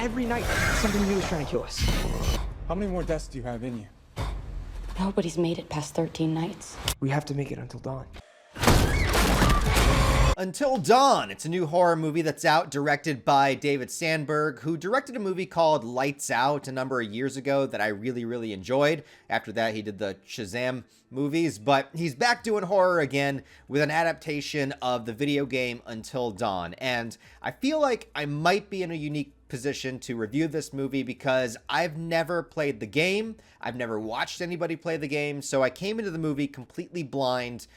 every night something new is trying to kill us. How many more deaths do you have in you? Nobody's made it past 13 nights. We have to make it until dawn. Until Dawn. It's a new horror movie that's out, directed by David Sandberg, who directed a movie called Lights Out a number of years ago that I really enjoyed. After that, he did the Shazam movies, but he's back doing horror again with an adaptation of the video game Until Dawn. And I feel like I might be in a unique position to review this movie because I've never played the game. I've never watched anybody play the game, so I came into the movie completely blind,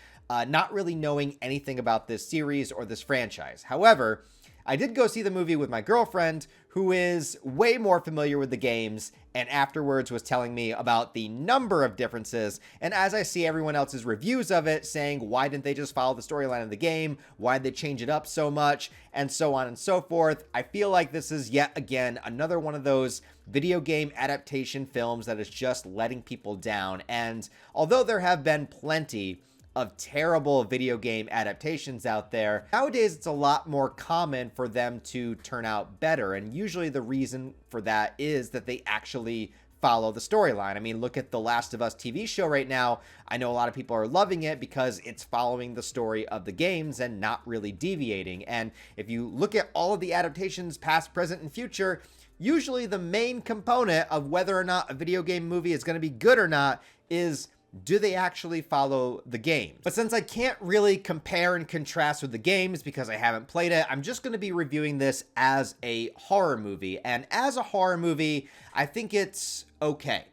not really knowing anything about this series or this franchise. However, I did go see the movie with my girlfriend, who is way more familiar with the games, and afterwards was telling me about the number of differences. And as I see everyone else's reviews of it saying, why didn't they just follow the storyline of the game? Why did they change it up so much? And so on and so forth. I feel like this is yet again another one of those video game adaptation films that is just letting people down. And although there have been plenty of terrible video game adaptations out there, nowadays it's a lot more common for them to turn out better, and usually the reason for that is that they actually follow the storyline. I mean, look at the Last of Us TV show right now. I know a lot of people are loving it because it's following the story of the games and not really deviating. And if you look at all of the adaptations, past, present, and future, usually the main component of whether or not a video game movie is going to be good or not is, do they actually follow the game? But since I can't really compare and contrast with the games because I haven't played it, I'm just going to be reviewing this as a horror movie. And as a horror movie, I think it's okay.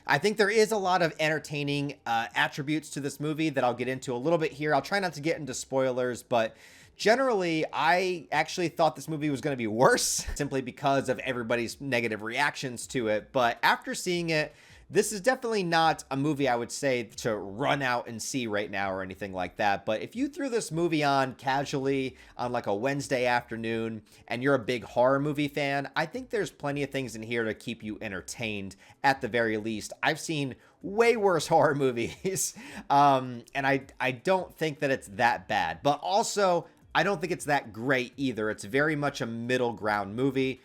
I think there is a lot of entertaining attributes to this movie that I'll get into a little bit here. I'll try not to get into spoilers, but generally, I actually thought this movie was going to be worse simply because of everybody's negative reactions to it. But after seeing it, this is definitely not a movie I would say to run out and see right now or anything like that. But if you threw this movie on casually on like a Wednesday afternoon and you're a big horror movie fan, I think there's plenty of things in here to keep you entertained at the very least. I've seen way worse horror movies, and I don't think that it's that bad. But also, I don't think it's that great either. It's very much a middle ground movie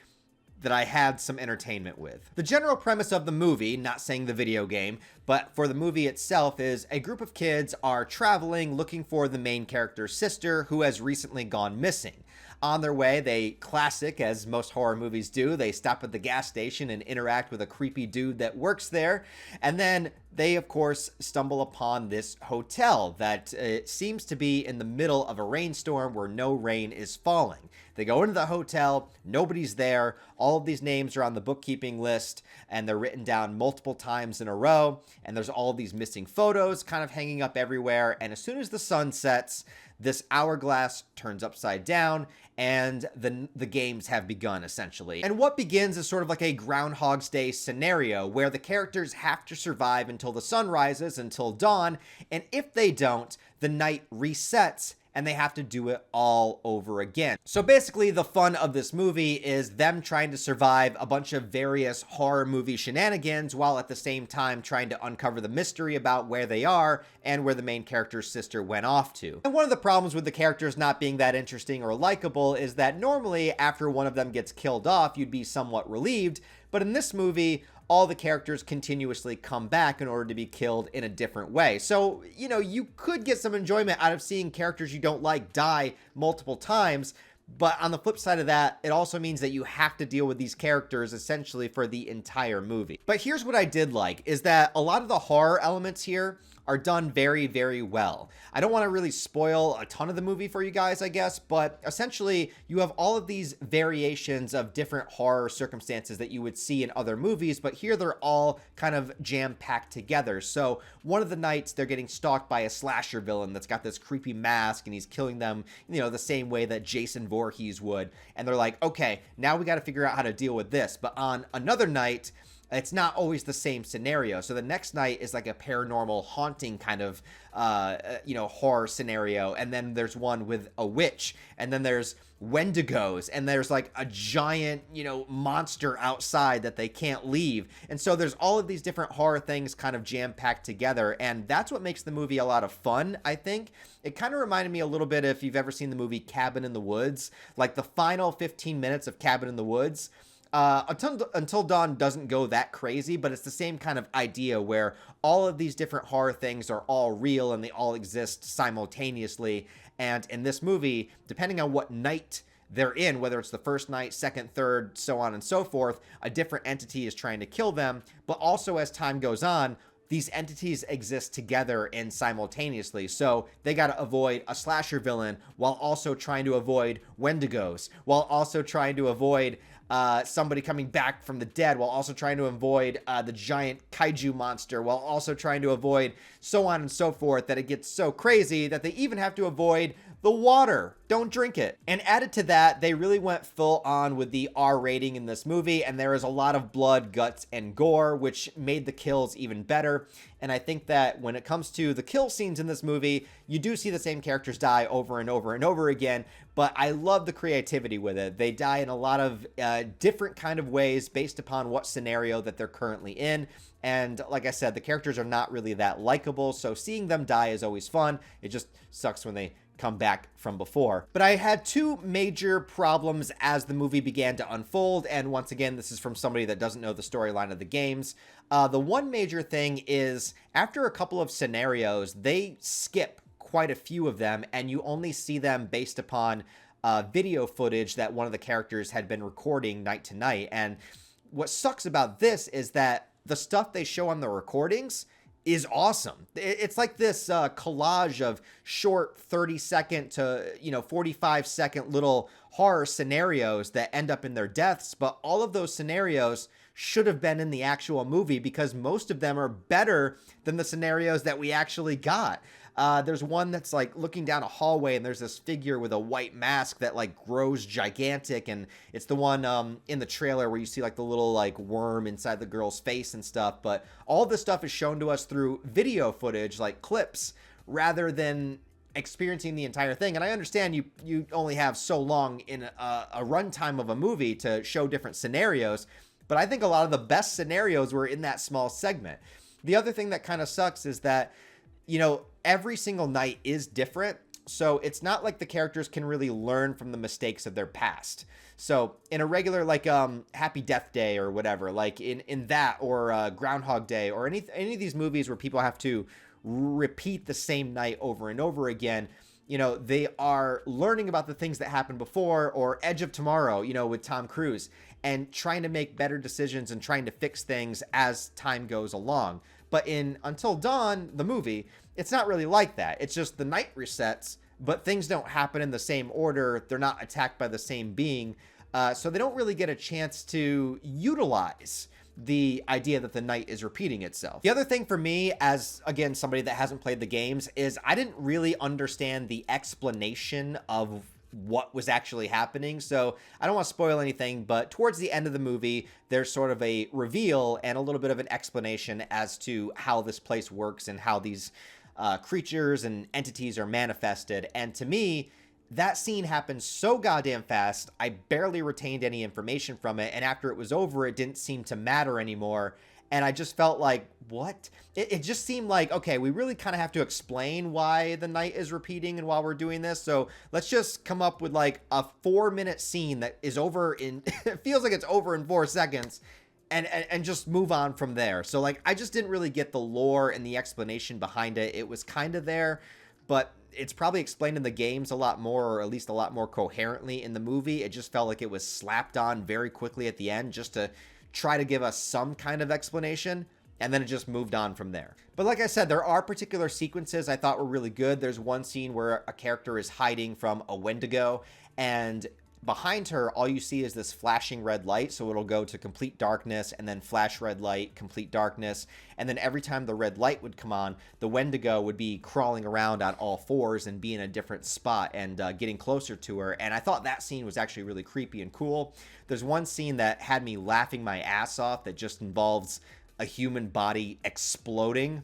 that I had some entertainment with. The general premise of the movie, not saying the video game, but for the movie itself, is a group of kids are traveling looking for the main character's sister who has recently gone missing. On their way, they, classic as most horror movies do, they stop at the gas station and interact with a creepy dude that works there. And then they, of course, stumble upon this hotel that seems to be in the middle of a rainstorm where no rain is falling. They go into the hotel, nobody's there, all of these names are on the bookkeeping list, and they're written down multiple times in a row, and there's all these missing photos kind of hanging up everywhere, and as soon as the sun sets, this hourglass turns upside down, and the games have begun, essentially. And what begins is sort of like a Groundhog's Day scenario, where the characters have to survive until the sun rises, until dawn, and if they don't, the night resets, and they have to do it all over again. So basically, the fun of this movie is them trying to survive a bunch of various horror movie shenanigans while at the same time trying to uncover the mystery about where they are and where the main character's sister went off to. And one of the problems with the characters not being that interesting or likable is that normally after one of them gets killed off, you'd be somewhat relieved, but in this movie, all the characters continuously come back in order to be killed in a different way. So, you know, you could get some enjoyment out of seeing characters you don't like die multiple times, but on the flip side of that, it also means that you have to deal with these characters essentially for the entire movie. But here's what I did like, is that a lot of the horror elements here are done very well. I don't want to really spoil a ton of the movie for you guys, I guess, but essentially you have all of these variations of different horror circumstances that you would see in other movies, but here they're all kind of jam-packed together. So one of the nights they're getting stalked by a slasher villain that's got this creepy mask and he's killing them, you know, the same way that Jason Voorhees would. And they're like, okay, now we got to figure out how to deal with this. But on another night, it's not always the same scenario. So the next night is like a paranormal haunting kind of, horror scenario. And then there's one with a witch. And then there's Wendigos. And there's like a giant, monster outside that they can't leave. And so there's all of these different horror things kind of jam-packed together. And that's what makes the movie a lot of fun, I think. It kind of reminded me a little bit if you've ever seen the movie Cabin in the Woods. Like the final 15 minutes of Cabin in the Woods Until Dawn doesn't go that crazy, but it's the same kind of idea where all of these different horror things are all real and they all exist simultaneously. And in this movie, depending on what night they're in, whether it's the first night, second, third, so on and so forth, a different entity is trying to kill them. But also as time goes on, these entities exist together and simultaneously. So they got to avoid a slasher villain while also trying to avoid Wendigos, while also trying to avoid somebody coming back from the dead, while also trying to avoid the giant kaiju monster, while also trying to avoid so on and so forth, that it gets so crazy that they even have to avoid the water. Don't drink it. And added to that, they really went full on with the R rating in this movie, and there is a lot of blood, guts, and gore, which made the kills even better. And I think that when it comes to the kill scenes in this movie, you do see the same characters die over and over and over again, but I love the creativity with it. They die in a lot of different kind of ways based upon what scenario that they're currently in. And like I said, the characters are not really that likable, so seeing them die is always fun. It just sucks when they come back from before. But I had two major problems as the movie began to unfold, and once again, this is from somebody that doesn't know the storyline of the games. The one major thing is, after a couple of scenarios, they skip quite a few of them, and you only see them based upon video footage that one of the characters had been recording night to night. And what sucks about this is that the stuff they show on the recordings is awesome. It's like this collage of short 30-second to 45-second little horror scenarios that end up in their deaths, but all of those scenarios should have been in the actual movie because most of them are better than the scenarios that we actually got. There's one that's like looking down a hallway and there's this figure with a white mask that like grows gigantic, and it's the one in the trailer where you see like the little like worm inside the girl's face and stuff. But all this stuff is shown to us through video footage, like clips, rather than experiencing the entire thing. And I understand you only have so long in a runtime of a movie to show different scenarios, but I think a lot of the best scenarios were in that small segment. The other thing that kind of sucks is that every single night is different. So it's not like the characters can really learn from the mistakes of their past. So in a regular, like, Happy Death Day or whatever, like in that, or Groundhog Day, or any of these movies where people have to repeat the same night over and over again, they are learning about the things that happened before, or Edge of Tomorrow, with Tom Cruise, and trying to make better decisions and trying to fix things as time goes along. But in Until Dawn, the movie, it's not really like that. It's just the night resets, but things don't happen in the same order. They're not attacked by the same being. So they don't really get a chance to utilize the idea that the night is repeating itself. The other thing for me, as again somebody that hasn't played the games, is I didn't really understand the explanation of what was actually happening. So I don't want to spoil anything, but towards the end of the movie, there's sort of a reveal and a little bit of an explanation as to how this place works and how these creatures and entities are manifested. And to me, that scene happened so goddamn fast, I barely retained any information from it. And after it was over, it didn't seem to matter anymore. And I just felt like, what? It just seemed like, okay, we really kind of have to explain why the night is repeating and while we're doing this. So let's just come up with like a 4-minute scene that is over in, it feels like it's over in 4 seconds, and just move on from there. So like, I just didn't really get the lore and the explanation behind it. It was kind of there, but it's probably explained in the games a lot more, or at least a lot more coherently in the movie. It just felt like it was slapped on very quickly at the end just to try to give us some kind of explanation, and then it just moved on from there. But like I said, there are particular sequences I thought were really good. There's one scene where a character is hiding from a Wendigo, and behind her, all you see is this flashing red light. So it'll go to complete darkness and then flash red light, complete darkness. And then every time the red light would come on, the Wendigo would be crawling around on all fours and be in a different spot and getting closer to her. And I thought that scene was actually really creepy and cool. There's one scene that had me laughing my ass off that just involves a human body exploding,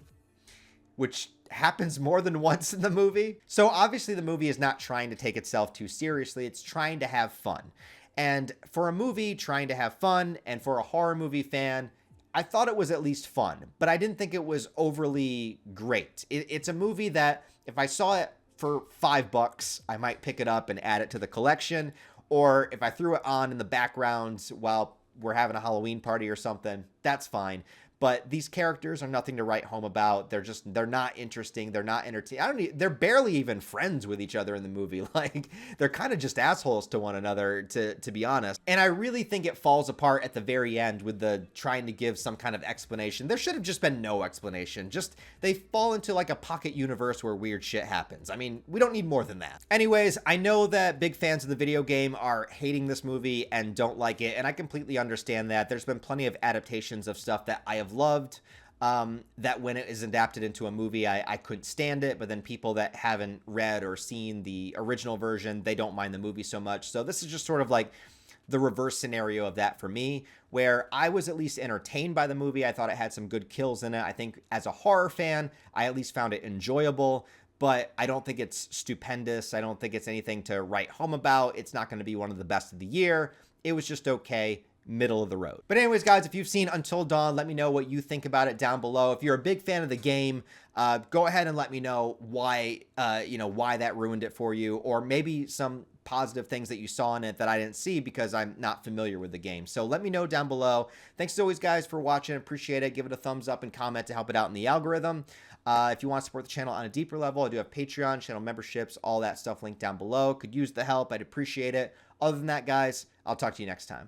which happens more than once in the movie. So obviously the movie is not trying to take itself too seriously. It's trying to have fun. And for a movie trying to have fun, and for a horror movie fan, I thought it was at least fun, but I didn't think it was overly great. It's a movie that if I saw it for $5, I might pick it up and add it to the collection. Or if I threw it on in the background while we're having a Halloween party or something, that's fine. But these characters are nothing to write home about. They're not interesting. They're not entertaining. They're barely even friends with each other in the movie. Like, they're kind of just assholes to one another, to be honest. And I really think it falls apart at the very end with the trying to give some kind of explanation. There should have just been no explanation. Just, they fall into like a pocket universe where weird shit happens. I mean, we don't need more than that. Anyways, I know that big fans of the video game are hating this movie and don't like it, and I completely understand that. There's been plenty of adaptations of stuff that I have loved, that when it is adapted into a movie, I couldn't stand it, but then people that haven't read or seen the original version, they don't mind the movie so much. So this is just sort of like the reverse scenario of that for me, where I was at least entertained by the movie. I thought it had some good kills in it. I think as a horror fan, I at least found it enjoyable, but I don't think it's stupendous. I don't think it's anything to write home about. It's not going to be one of the best of the year. It was just okay. Middle of the road. But anyways, guys, if you've seen Until Dawn, let me know what you think about it down below. If you're a big fan of the game, go ahead and let me know why, why that ruined it for you, or maybe some positive things that you saw in it that I didn't see because I'm not familiar with the game. So let me know down below. Thanks as always, guys, for watching. Appreciate it. Give it a thumbs up and comment to help it out in the algorithm. If you want to support the channel on a deeper level, I do have Patreon, channel memberships, all that stuff linked down below. Could use the help. I'd appreciate it. Other than that, guys, I'll talk to you next time.